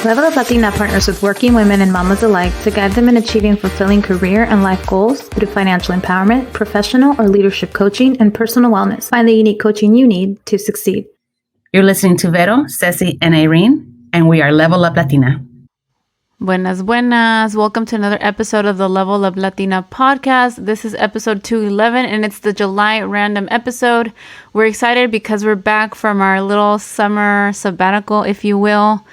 Level Up Latina partners with working women and mamas alike to guide them in achieving fulfilling career and life goals through financial empowerment, professional or leadership coaching, and personal wellness. Find the unique coaching you need to succeed. You're listening to Vero, Ceci, and Irene, and we are Level Up Latina. Buenas, buenas. Welcome to another episode of the Level Up Latina podcast. This is episode 211, and it's the July random episode. We're excited because we're back from our little summer sabbatical, if you will.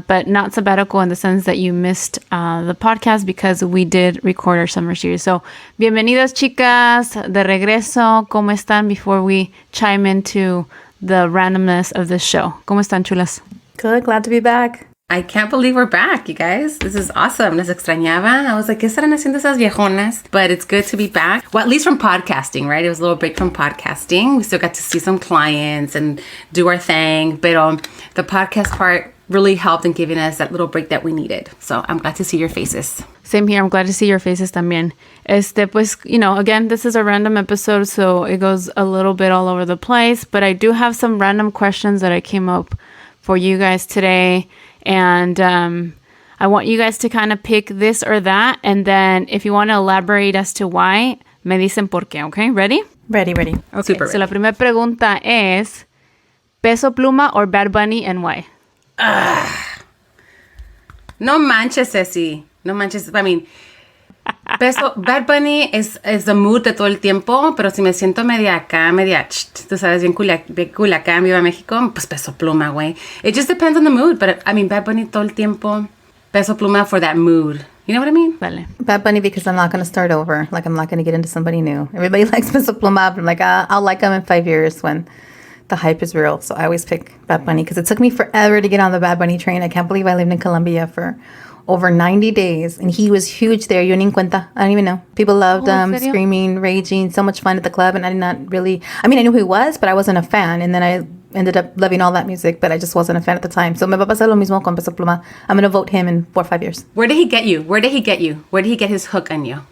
But not sabbatical in the sense that you missed the podcast because we did record our summer series. So, bienvenidas, chicas, de regreso. ¿Cómo están? Before we chime into the randomness of this show. ¿Cómo están, chulas? Good. Glad to be back. I can't believe we're back, you guys. This is awesome. Les extrañaba. I was like, ¿qué estarán haciendo esas viejonas? But it's good to be back. Well, at least from podcasting, right? It was a little break from podcasting. We still got to see some clients and do our thing. But the podcast part really helped in giving us that little break that we needed. So I'm glad to see your faces. Same here. I'm glad to see your faces también. Pues, again, this is a random episode, so it goes a little bit all over the place. But I do have some random questions that I came up for you guys today. And I want you guys to kind of pick this or that. And then if you want to elaborate as to why, me dicen por qué, okay? Ready? Ready. Okay, Super ready. So la primera pregunta es, ¿Peso Pluma or Bad Bunny and why? No manches, Ceci. No manches. I mean, Bad Bunny is the mood de todo el tiempo, pero si me siento media acá, tú sabes, bien Culiacán, viva México, pues Peso Pluma, güey. It just depends on the mood, but I mean, Bad Bunny todo el tiempo, Peso Pluma for that mood. You know what I mean? Vale. Bad Bunny because I'm not going to start over. Like, I'm not going to get into somebody new. Everybody likes Peso Pluma. I'm like, I'll like them in 5 years when the hype is real. So I always pick Bad Bunny because it took me forever to get on the Bad Bunny train. I can't believe I lived in Colombia for over 90 days. And he was huge there. Yo ni cuenta. I don't even know. People loved screaming, raging, so much fun at the club. And I did not really, I knew who he was, but I wasn't a fan. And then I ended up loving all that music, but I just wasn't a fan at the time. So me va a pasar lo mismo con Peso Pluma. I'm going to vote him in 4 or 5 years. Where did he get you? Where did he get his hook on you?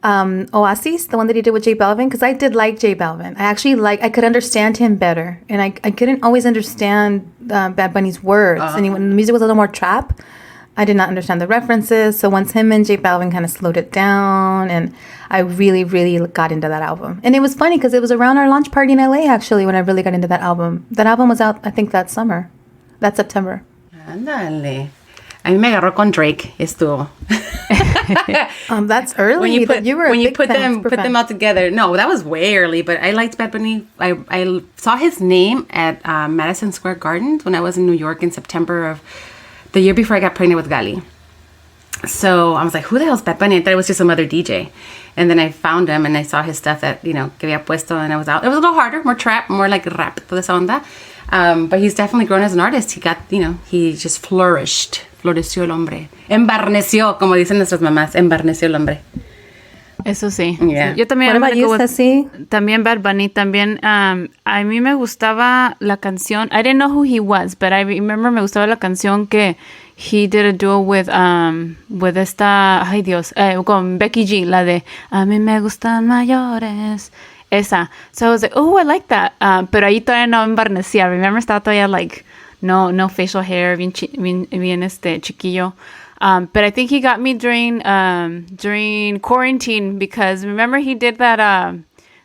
Oasis, the one that he did with J Balvin, because I did like J Balvin. I could understand him better, and I couldn't always understand Bad Bunny's words. And when the music was a little more trap, I did not understand the references. So once him and J Balvin kind of slowed it down, and I really, really got into that album. And it was funny because it was around our launch party in LA, actually, when I really got into that album. That album was out, I think, that September. Ándale. A mí me agarró con Drake. Estuvo. That's early. When you put them them all together. No, that was way early. But I liked Bad Bunny. I saw his name at Madison Square Garden when I was in New York in September of the year before I got pregnant with Gali. So I was like, who the hell's Bad Bunny? I thought it was just some other DJ. And then I found him and I saw his stuff that, que había puesto, and I was out. It was a little harder, more trap, more like rap, toda esa onda. But he's definitely grown as an artist. He got, he just flourished. Floreció el hombre. Embarneció, como dicen nuestras mamás. Embarneció el hombre. Eso sí. Yeah. Yo también. What about you, Ceci? También Bad Bunny. También a mí me gustaba la canción. I didn't know who he was, but I remember me gustaba la canción que he did a duo with esta, ay Dios, con Becky G, la de A mí me gustan mayores. Esa. So I was like, oh, I like that. Pero ahí todavía no embarnecía. I remember estaba todavía like no facial hair, bien chiquillo. But I think he got me during quarantine because remember he did that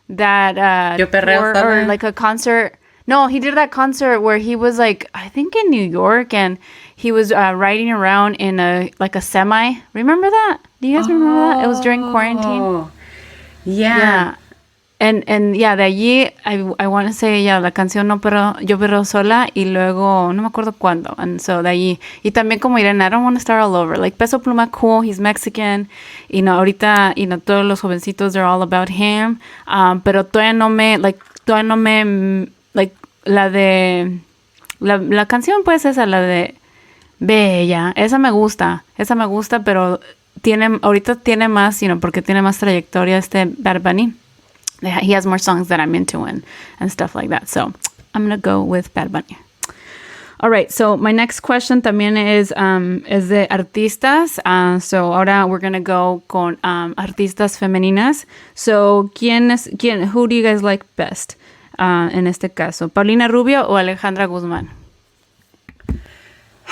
Yo perreo or like a concert. No, he did that concert where he was like, I think in New York, and he was riding around in a semi. Remember that? Do you guys remember that? It was during quarantine. Yeah. And yeah, de allí, I want to say, la canción Yo Perreo Sola, y luego, no me acuerdo cuándo. And so de allí, y también como Irene, I don't want to start all over. Like, Peso Pluma, cool, he's Mexican. Ahorita, todos los jovencitos, they're all about him. Pero todavía no me, la canción, pues, esa, la de Bella, esa me gusta, pero ahorita tiene más, porque tiene más trayectoria Bad Bunny. He has more songs that I'm into and stuff like that. So I'm going to go with Bad Bunny. All right. So my next question también is de artistas. So ahora we're going to go con artistas femeninas. So who do you guys like best en este caso? ¿Paulina Rubio o Alejandra Guzmán?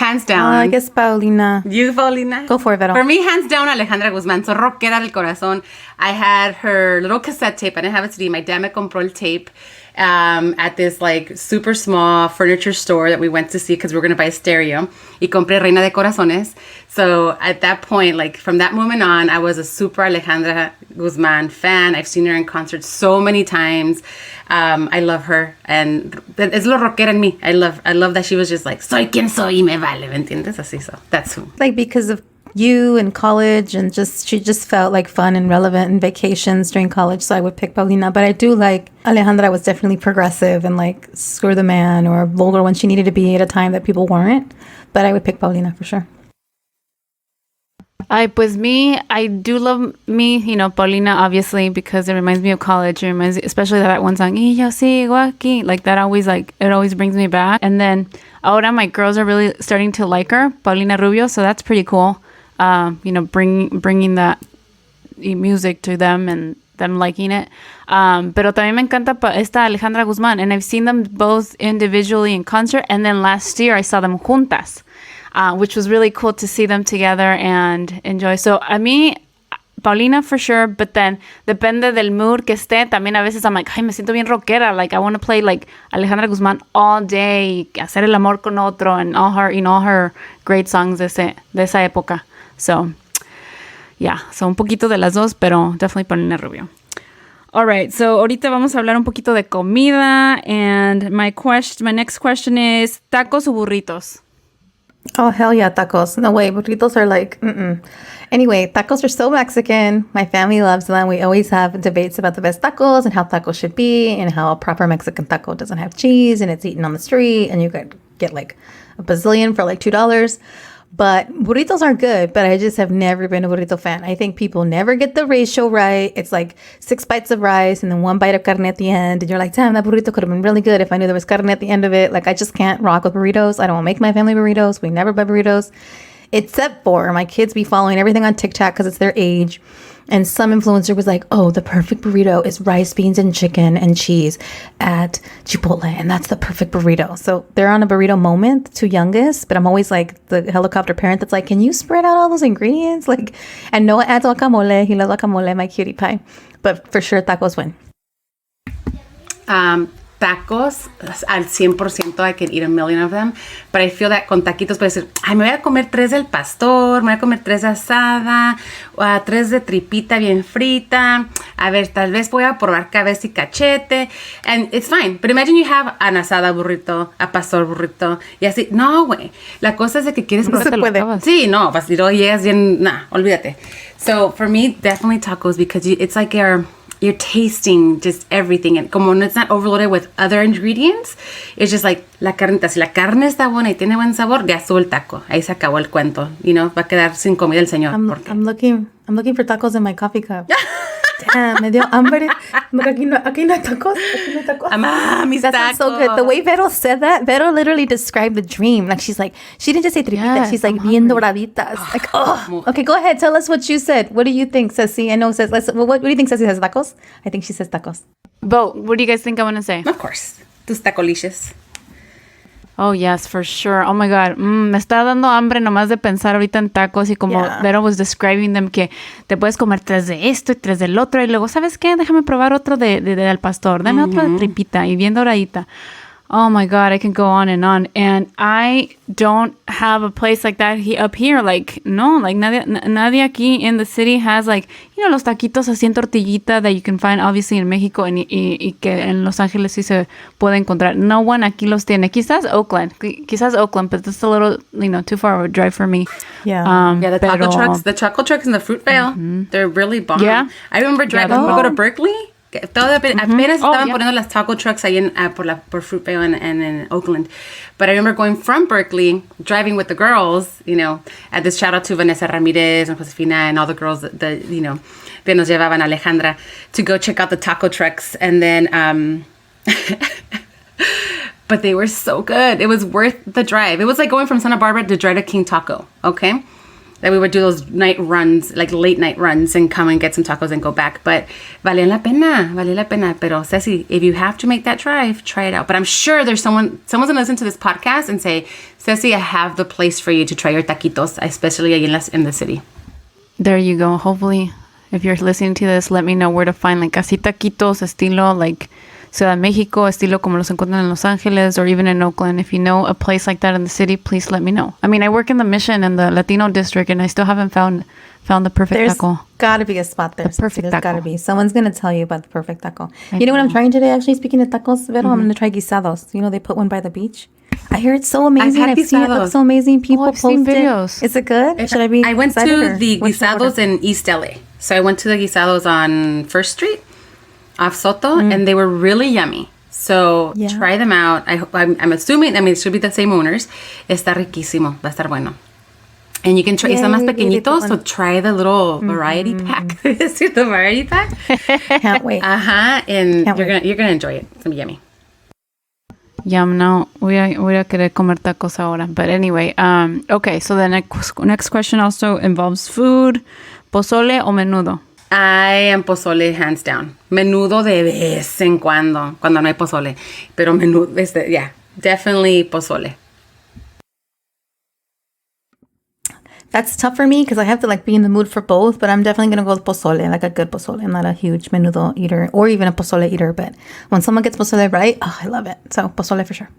hands down. I guess Paulina. You, Paulina? Go for it, Vero. For me, hands down, Alejandra Guzmán. So, rockera del corazón. I had her little cassette tape. I didn't have a CD. My dad me compró el tape at this like super small furniture store that we went to see because we were going to buy a stereo. Y compré Reina de Corazones. So at that point, like from that moment on, I was a super Alejandra Guzmán fan. I've seen her in concert so many times. I love her. And es lo rockera en mí. I love that she was just like, soy quien soy y me vale, ¿me entiendes? Así, so that's who. Like because of you in college and she just felt like fun and relevant in vacations during college, so I would pick Paulina. But I do like Alejandra was definitely progressive and like screw the man or vulgar when she needed to be at a time that people weren't. But I would pick Paulina for sure. Pues I do love Paulina, obviously, because it reminds me of college. It reminds, especially that one song, y yo sigo aquí. Like that always, like, it always brings me back. And then ahora my girls are really starting to like her, Paulina Rubio, so that's pretty cool. Bringing that music to them and them liking it. Pero también me encanta esta Alejandra Guzmán, and I've seen them both individually in concert, and then last year I saw them juntas, which was really cool to see them together and enjoy. So a mí, Paulina for sure, but then depende del mood que esté. También a veces I'm like, ay, me siento bien rockera. Like I want to play like Alejandra Guzmán all day, hacer el amor con otro, and all her great songs de esa época. So, yeah, so un poquito de las dos, pero definitely Paulina Rubio. All right, so ahorita vamos a hablar un poquito de comida, and my next question is, ¿tacos o burritos? Oh, hell yeah, tacos. No way, burritos are like, Anyway, tacos are so Mexican. My family loves them. We always have debates about the best tacos and how tacos should be and how a proper Mexican taco doesn't have cheese and it's eaten on the street and you could get like a bazillion for like $2. But burritos are good, but I just have never been a burrito fan. I think people never get the ratio right. It's like 6 bites of rice and then 1 bite of carne at the end. And you're like, damn, that burrito could have been really good if I knew there was carne at the end of it. Like, I just can't rock with burritos. I don't make my family burritos. We never buy burritos. Except for my kids be following everything on TikTok because it's their age. And some influencer was like, oh, the perfect burrito is rice, beans, and chicken and cheese at Chipotle. And that's the perfect burrito. So they're on a burrito moment, the two youngest. But I'm always like the helicopter parent that's like, can you spread out all those ingredients? Like, and Noah adds guacamole. He loves guacamole, my cutie pie. But for sure, tacos win. Tacos al 100%. I can eat a million of them. But I feel that con taquitos puedes decir, ay, me voy a comer 3 del pastor, me voy a comer 3 de asada, o 3 de tripita bien frita. A ver, tal vez voy a probar cabeza y cachete. And it's fine. But imagine you have an asada burrito, a pastor burrito, y así. No, güey. La cosa es de que quieres No se puede. Sí, no, pues si luego llegas bien, nah, olvídate. So for me, definitely tacos because it's like you're tasting just everything. And como it's not overloaded with other ingredients, it's just like la carnita. Si la carne está buena y tiene buen sabor, ya sube el taco. Ahí se acabó el cuento. You know, va a quedar sin comida el señor. I'm looking for tacos in my coffee cup. Damn, me dio hambre. Aquí no hay tacos. Aquí no hay tacos. Mis that tacos. sounds so good. The way Vero said that, Vero literally described the dream. Like she didn't just say tripita. Yes, she's like I'm bien doraditas. Like, oh. Okay, go ahead. Tell us what you said. What do you think, Ceci? I know Ceci. What do you think Ceci says? Tacos? I think she says tacos. Bo, what do you guys think I want to say? Of course. Tus tacolicious. Oh, yes, for sure. Oh, my God. Me está dando hambre nomás de pensar ahorita en tacos y como Vero was describing them, que te puedes comer 3 de esto y 3 del otro y luego, ¿sabes qué? Déjame probar otro del pastor. Dame otro de tripita y bien doradita. Oh, my God. I can go on. And I don't have a place like that up here. Like, no, like nadie aquí in the city has like, you know, los taquitos así en tortillita that you can find obviously in Mexico y que en Los Ángeles sí se puede encontrar. No one aquí los tiene. Quizás Oakland, but that's a little, you know, too far of a drive for me. Yeah. The taco trucks and the fruit veil, they're really bomb. Yeah. I remember driving to go to Berkeley. Apenas estaban poniendo las taco trucks ahí por Fruitvale and in Oakland. But I remember going from Berkeley, driving with the girls, you know, at this shout out to Vanessa Ramirez and Josefina and all the girls that you know, que nos llevaban Alejandra to go check out the taco trucks. And then, but they were so good. It was worth the drive. It was like going from Santa Barbara to drive to King Taco, okay? That we would do those night runs, like late night runs, and come and get some tacos and go back. But vale la pena. Pero Ceci, if you have to make that drive, try it out. But I'm sure there's someone's gonna listen to this podcast and say, Ceci, I have the place for you to try your taquitos, especially in the city. There you go. Hopefully, if you're listening to this, let me know where to find like así taquitos estilo like Ciudad de Mexico, estilo como los encuentran en Los Angeles or even in Oakland. If you know a place like that in the city, please let me know. I mean, I work in the Mission and the Latino district, and I still haven't found the perfect There's taco. gotta be a spot there. The perfect There's taco. gotta be. Someone's gonna tell you about the perfect taco. I You know what I'm know. trying today? Actually, speaking of tacos, Vero, I'm gonna try guisados. You know, they put one by the beach. I hear it's so amazing. had I've seen it look guisados. so amazing. People I've seen post videos. it. Is it good? Should I be? I went excited, to or the what should I guisados order? in East LA. So I went to the guisados on First Street off Soto, and they were really yummy. So Yeah. try them out. I'm assuming, I mean, it should be the same owners. Está riquísimo. Va a estar bueno. And you can try, están más Yay, they put pequeñitos, so one- try the little variety pack. See the variety pack? Can't wait. And Can't you're gonna enjoy it. It's gonna be yummy. Yum, no, voy a querer comer tacos ahora. But anyway, okay, so the next question also involves food. Pozole o menudo? I am pozole hands down. Menudo de vez en cuando no hay pozole. Pero menudo, yeah, definitely pozole. That's tough for me because I have to like be in the mood for both, but I'm definitely gonna go with pozole, like a good pozole. I'm not a huge menudo eater or even a pozole eater, but when someone gets pozole right, oh, I love it. So pozole for sure.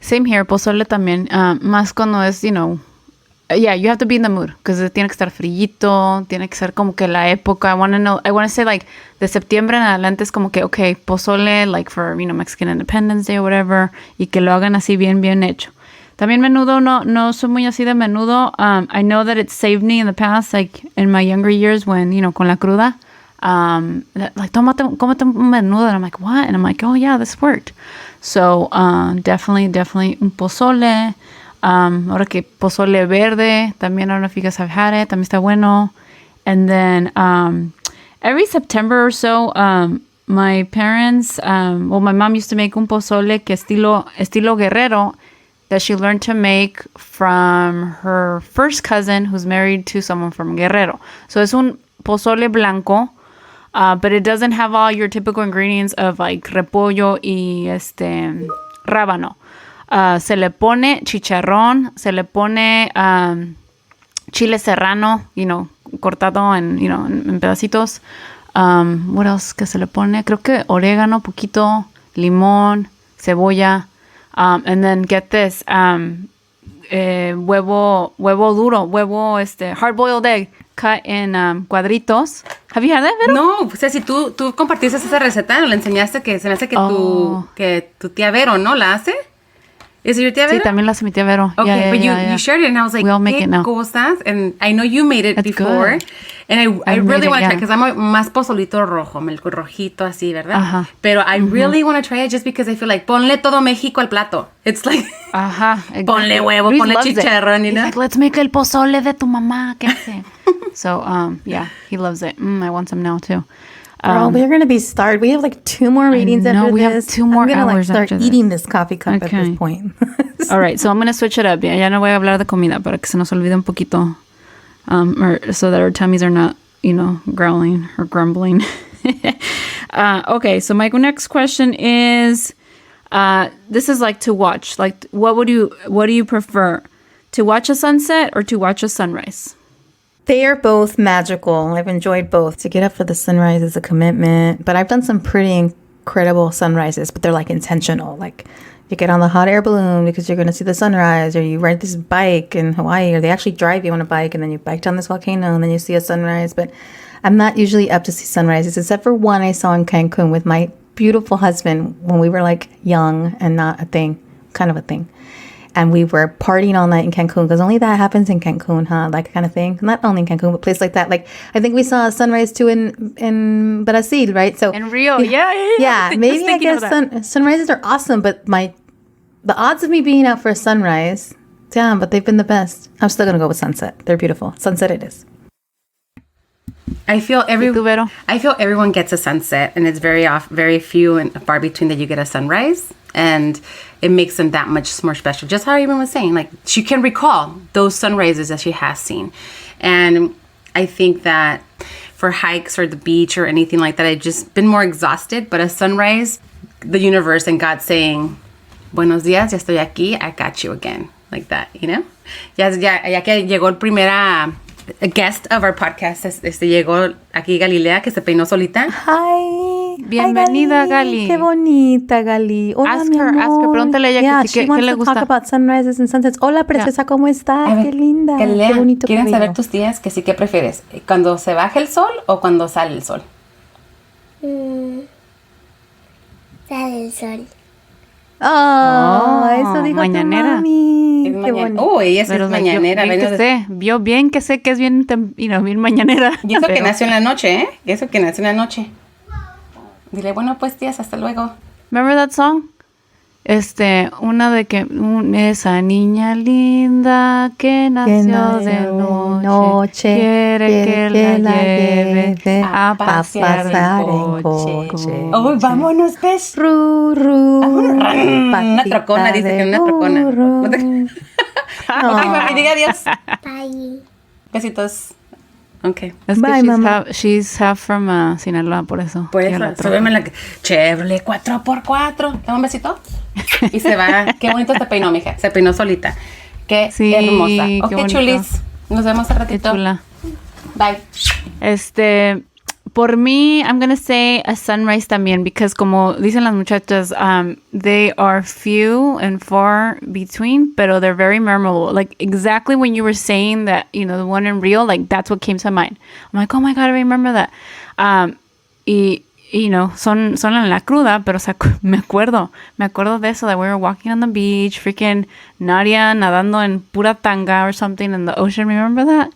Same here, pozole también. Más cuando es, yeah, you have to be in the mood because tiene que estar frillito, tiene que ser como que la época. I want to say like de septiembre en adelante es como que, okay, pozole like for, Mexican Independence Day or whatever, y que lo hagan así bien hecho. También menudo, no soy muy así de menudo. I know that it saved me in the past, like in my younger years when, con la cruda. Like, cómete un menudo. And I'm like, what? And I'm like, oh yeah, this worked. So, definitely un pozole. Ahora que pozole verde, también, I don't know if you guys have had it, también está bueno. And then, every September or so, my parents, my mom used to make un pozole que estilo guerrero, that she learned to make from her first cousin who's married to someone from Guerrero. So es un pozole blanco, but it doesn't have all your typical ingredients of like repollo y rábano. Se le pone chicharrón, se le pone chile serrano, cortado en pedacitos. What else que se le pone? Creo que orégano, poquito, limón, cebolla. And then get this, huevo duro, hard-boiled egg cut in cuadritos. Have you had that, Vero? No, o sea, si tú compartiste esa receta, le enseñaste que se me hace que tu tía Vero, ¿no? ¿La hace? Is it your tía Vero? Sí, también la hace mi tía Vero. Okay, Yeah, but yeah. you shared it, and I was like, We all make it now. cosas? And I know you made it That's before. good. And I I've really made it, want to try yeah. because I'm más pozolito rojo, el rojito así, ¿verdad? Ajá. Pero I really want to try it just because I feel like, ponle todo México al plato. It's like, Ajá. ponle huevo, Luis ponle loves it. chicharrón, He's like, let's make el pozole de tu mamá. ¿Qué hace? So, yeah, he loves it. I want some now, too. Girl, we're gonna be starved. We have like 2 more readings know, after we have this. 2 more I'm gonna hours start after this. eating this coffee cup at Okay. this point. All right, so I'm going to switch it up. Ya no voy a hablar de comida para que se nos olvide un poquito, or so that our tummies are not, growling or grumbling. Okay, so my next question is, this is like to watch. Like, what do you prefer? To watch a sunset or to watch a sunrise? They are both magical. I've enjoyed both. To get up for the sunrise is a commitment, but I've done some pretty incredible sunrises, but they're like intentional. Like you get on the hot air balloon because you're going to see the sunrise, or you ride this bike in Hawaii, or they actually drive you on a bike and then you bike down this volcano and then you see a sunrise. But I'm not usually up to see sunrises, except for one I saw in Cancun with my beautiful husband when we were like young and not a thing, kind of a thing. And we were partying all night in Cancun because only that happens in Cancun, huh? Like kind of thing. Not only in Cancun, but places like that. Like I think we saw a sunrise too in Brazil, right? So In Rio, yeah. yeah, maybe I thinking of guess sunrises are awesome, but the odds of me being out for a sunrise, damn, but they've been the best. I'm still gonna go with sunset. They're beautiful. Sunset it is. I feel tú, Vero? everyone gets a sunset, and it's very few and far between that you get a sunrise, and it makes them that much more special. Just how Irene was saying, like she can recall those sunrises that she has seen, and I think that for hikes or the beach or anything like that, I've just been more exhausted. But a sunrise, the universe and God saying, buenos días, ya estoy aquí, I got you again. Like that, you know? Ya que llegó el primera guest of our podcast, llegó aquí Galilea, que se peinó solita. Hi. Bienvenida, Gali. Qué bonita, Gali. Hola, Ask mi her, amor. pregúntale a ella Yeah, que she qué wants le to gusta. talk about sunrises and sunsets. Hola, preciosa, ¿cómo estás? A ver, Qué linda. Galilea, Qué bonito ¿quieren cabello. saber tus días? Que sí, ¿qué prefieres? ¿Cuando se baja el sol o cuando sale el sol? Sale el sol. Oh, eso dijo mañanera. tu mami. Es Qué mañana. bonito. Ella sí Pero es like, mañanera. yo bien que sé que es bien, bien mañanera. Y eso que pero- nació en la noche, ¿eh? Y eso que nació en la noche. Dile, bueno, pues tías, hasta luego. Remember that song? Una de que esa niña linda que nació de noche, quiere que la lleve a pasear en coche. ¡Oh, vámonos, pez! Ru, ru, Una trocona, dice que una trocona. burro. Ok, mami, diga adiós. Bye. Besitos. Ok. Es que Bye, mamá. she's half from Sinaloa, por eso. Por Ya eso, la troca. súbeme la Chevrolet 4x4. Dame un besito. Y se va. Qué bonito se peinó, mija. Se peinó solita. Qué Sí, hermosa. qué Ok, bonito. chulis. Nos vemos al Qué ratito. chula. Bye. Por mí, I'm gonna say a sunrise también, because como dicen las muchachas, they are few and far between, pero they're very memorable. Like exactly when you were saying that, the one in Rio, like that's what came to mind. I'm like, oh my God, I remember that. Son en la cruda, pero me acuerdo de eso, that we were walking on the beach, freaking Nadia nadando en pura tanga or something in the ocean. Remember that?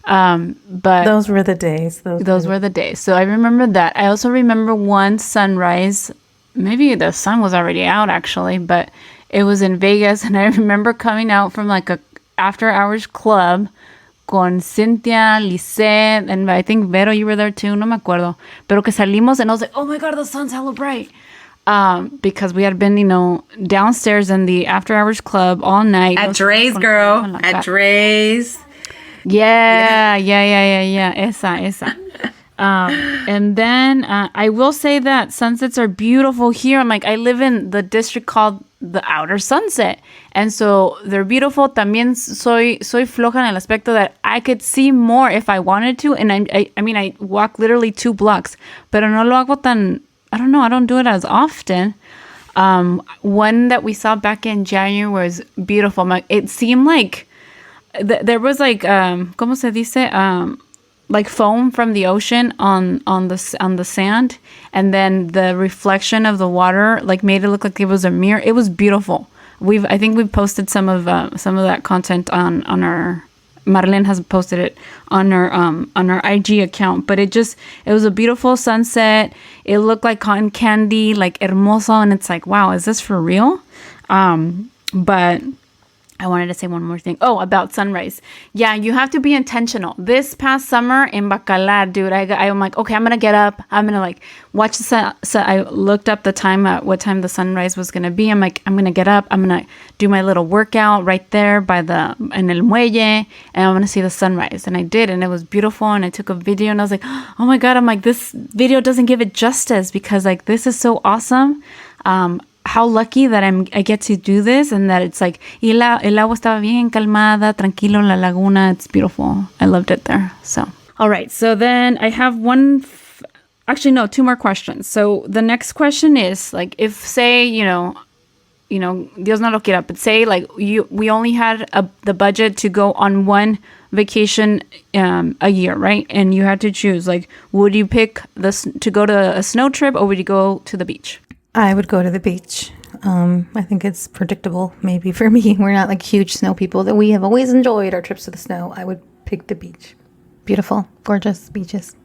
But Those were the days. those were the days. So I remember that. I also remember one sunrise. Maybe the sun was already out actually, but it was in Vegas, and I remember coming out from like a after hours club con Cynthia, Lisette, and I think Vero, you were there too. No me acuerdo. Pero que salimos, and I was like, oh my God, the sun's hella bright. Because we had been, downstairs in the after hours club all night. At Dre's, girl. At Dre's. Yeah. Esa. And then I will say that sunsets are beautiful here. I live in the district called the Outer Sunset. And so they're beautiful. También soy floja en el aspecto that I could see more if I wanted to. And I walk literally 2 blocks. Pero no lo hago tan, I don't know, I don't do it as often. One that we saw back in January was beautiful. It seemed like there was like ¿cómo se dice? Like foam from the ocean on the sand, and then the reflection of the water like made it look like it was a mirror. It was beautiful. I think we've posted some of that content on our. Marlene has posted it on our IG account, but it was a beautiful sunset. It looked like cotton candy, like hermoso, and it's like, wow, is this for real? But I wanted to say one more thing. Oh, about sunrise. Yeah, you have to be intentional. This past summer in Bacalar, dude, I'm like, okay, I'm going to get up. I'm going to like watch the sun. So I looked up the time, what time the sunrise was going to be. I'm like, I'm going to get up. I'm going to do my little workout right there in el muelle, and I'm going to see the sunrise. And I did, and it was beautiful. And I took a video, and I was like, oh my God, I'm like, this video doesn't give it justice, because like, this is so awesome. How lucky that I get to do this, and that it's like, el agua estaba bien calmada, tranquilo en la laguna. It's beautiful. I loved it there. So, all right. So then I have actually, no, 2 more questions. So the next question is like, if say, Dios no lo quiera, but say like we only had the budget to go on one vacation a year, right? And you had to choose, like, would you pick to go to a snow trip, or would you go to the beach? I would go to the beach. I think it's predictable, maybe for me. We're not like huge snow people, that we have always enjoyed our trips to the snow. I would pick the beach. Beautiful, gorgeous beaches.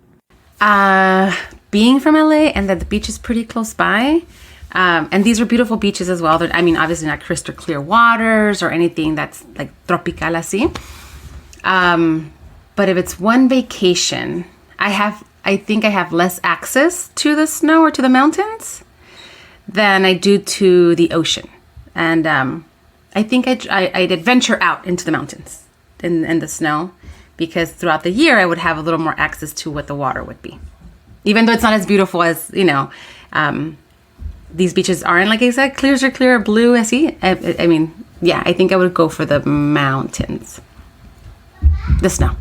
Being from LA, and that the beach is pretty close by. And these are beautiful beaches as well. Obviously not crystal clear waters or anything that's like tropical así. But if it's one vacation, I think I have less access to the snow or to the mountains than I do to the ocean. And I think I'd adventure out into the mountains in the snow, because throughout the year I would have a little more access to what the water would be. Even though it's not as beautiful as, these beaches aren't like exact clear blue así. I mean, yeah, I think I would go for the mountains. The snow.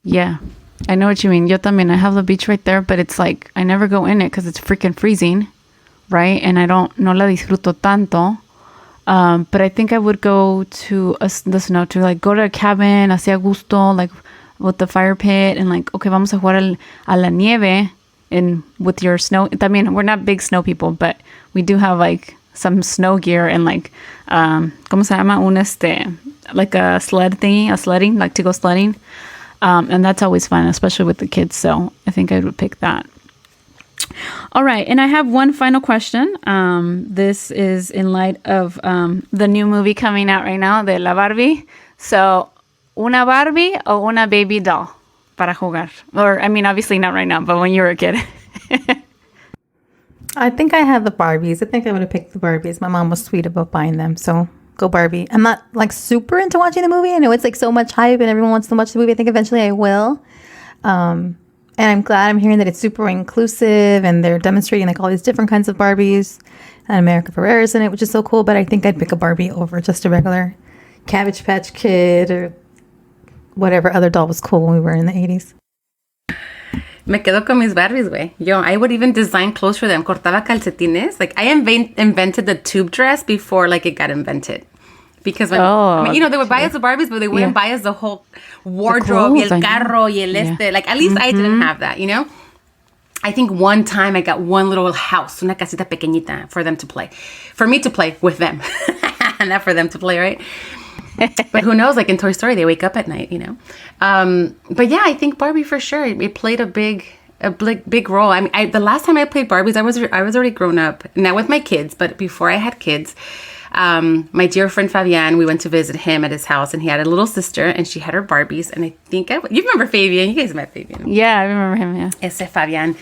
Yeah, I know what you mean. Yo también. I have the beach right there, but it's like I never go in it because it's freaking freezing, right? And no la disfruto tanto. But I think I would go to the snow, to like go to a cabin, así a gusto, like with the fire pit, and like, okay, vamos a jugar a la nieve, and with your snow. I mean, we're not big snow people, but we do have like some snow gear and like, ¿cómo se llama? Like a sled thingy, sledding, like to go sledding. And that's always fun, especially with the kids. So I think I would pick that. All right. And I have one final question. This is in light of the new movie coming out right now, de La Barbie. So, una Barbie o una baby doll para jugar? Or, I mean, obviously not right now, but when you were a kid. I think I have the Barbies. I think I would have picked the Barbies. My mom was sweet about buying them, so go Barbie. I'm not like super into watching the movie. I know it's like so much hype and everyone wants to watch the movie. I think eventually I will. And I'm glad I'm hearing that it's super inclusive and they're demonstrating like all these different kinds of Barbies and America Ferrera's in it, which is so cool. But I think I'd pick a Barbie over just a regular Cabbage Patch Kid or whatever other doll was cool when we were in the 80s. Me quedo con mis Barbies, güey. I would even design clothes for them. Cortaba calcetines. Like, I invented the tube dress before, like, it got invented. Because, when, they would buy us the Barbies, but they wouldn't buy us the whole wardrobe, y el carro, y el este. Like, at least I didn't have that, you know? I think one time I got one little house, una casita pequeñita, for them to play. For me to play with them. Not for them to play, right? But who knows, like in Toy Story, they wake up at night, you know. But yeah, I think Barbie for sure. It played a big role. I mean, the last time I played Barbies, I was already grown up, not with my kids, but before I had kids. My dear friend Fabian, we went to visit him at his house, and he had a little sister, and she had her Barbies. And I think you remember Fabian? You guys met Fabian. Yeah, I remember him. Yeah, Ese Fabian.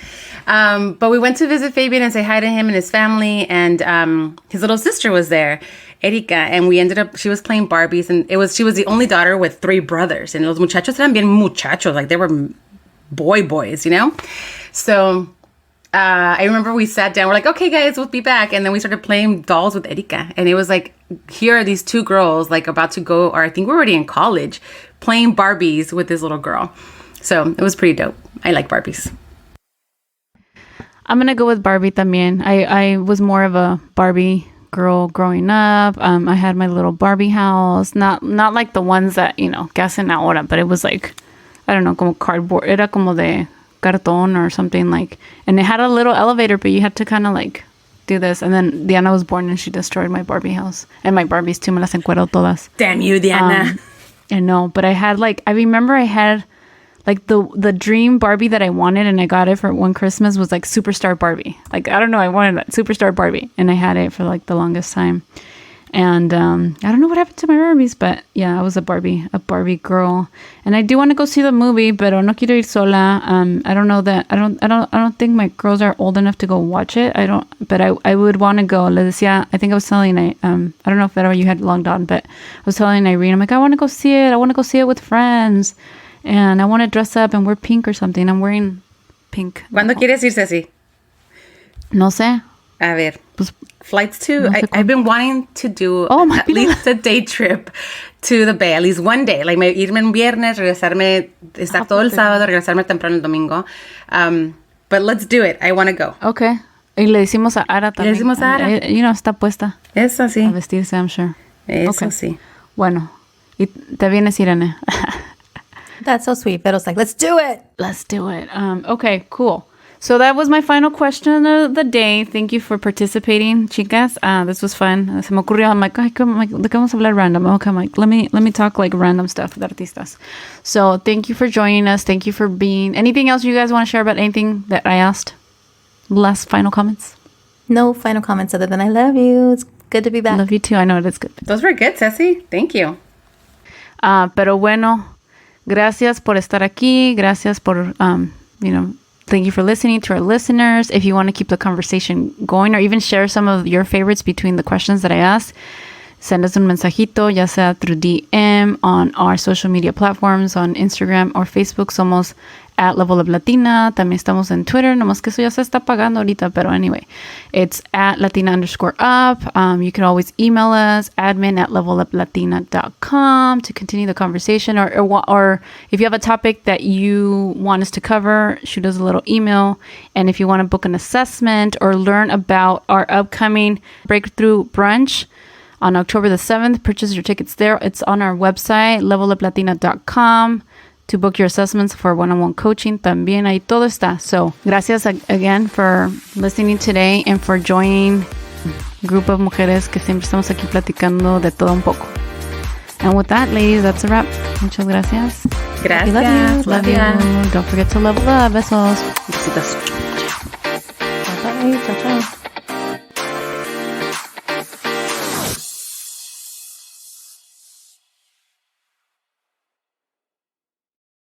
But we went to visit Fabian and say hi to him and his family, and his little sister was there, Erika, and we ended up. She was playing Barbies, and she was the only daughter with 3 brothers, and los muchachos eran bien muchachos, like they were boys, you know. So. I remember we sat down, we're like, okay, guys, we'll be back. And then we started playing dolls with Erika. And it was like, here are these 2 girls, like about to go, or I think we're already in college, playing Barbies with this little girl. So it was pretty dope. I like Barbies. I'm going to go with Barbie también. I was more of a Barbie girl growing up. I had my little Barbie house. Not like the ones that, que hacen ahora, but it was like, I don't know, como cardboard. Era como de cartón or something like, and it had a little elevator, but you had to kind of like do this. And then Diana was born and she destroyed my Barbie house and my Barbies too. Me las encuero todas. Damn you, Diana. I know, but I remember I had like the dream Barbie that I wanted, and I got it for one Christmas, was like Superstar Barbie. Like, I don't know, I wanted that Superstar Barbie, and I had it for like the longest time. And I don't know what happened to my Barbies, but yeah, I was a Barbie girl. And I do want to go see the movie, but no quiero ir sola. I don't know that I don't think my girls are old enough to go watch it. But I would want to go. Le decía, I think I was telling I don't know if that you had logged on, but I was telling Irene, I'm like, I want to go see it. I want to go see it with friends, and I want to dress up and wear pink or something. I'm wearing pink. ¿Cuándo quieres ir, Ceci? No sé. A ver. Pues, flights to, I've been wanting to do at vida. least a day trip to the Bay, at least one day. Like, irme un viernes, regresarme, estar todo el sábado, regresarme temprano el domingo. But let's do it. I want to go. Okay. Y le decimos a Ara también. Le decimos a Ara. Está puesta. Eso sí. A vestirse, I'm sure. Eso sí. Bueno. Y te vienes, Irene. That's so sweet. Vero's like, let's do it. Let's do it. Okay, cool. So that was my final question of the day. Thank you for participating, chicas. This was fun. Se me ocurrió, I'm like, ¿de qué vamos a hablar random? Okay, I'm like, let me talk like random stuff with artistas. So thank you for joining us. Thank you for being. Anything else you guys want to share about anything that I asked? Last final comments? No final comments other than I love you. It's good to be back. Love you too. I know it is good. Those were good, Ceci. Thank you. Pero bueno, gracias por estar aquí. Gracias por, thank you for listening to our listeners. If you want to keep the conversation going or even share some of your favorites between the questions that I asked, send us un mensajito, ya sea through DM on our social media platforms, on Instagram or Facebook. Somos at Level Up Latina. También estamos en Twitter, nomás que eso ya se está pagando ahorita, pero anyway, it's at Latina_up. You can always email us, admin@leveluplatina.com to continue the conversation, or if you have a topic that you want us to cover, shoot us a little email. And if you want to book an assessment or learn about our upcoming Breakthrough Brunch on October the 7th, purchase your tickets there. It's on our website, leveluplatina.com. To book your assessments for one-on-one coaching. También ahí todo está. So, gracias again for listening today and for joining a group of mujeres que siempre estamos aquí platicando de todo un poco. And with that, ladies, that's a wrap. Muchas gracias. Gracias. We love you. Love you. Don't forget to level up. Besos. Besitos.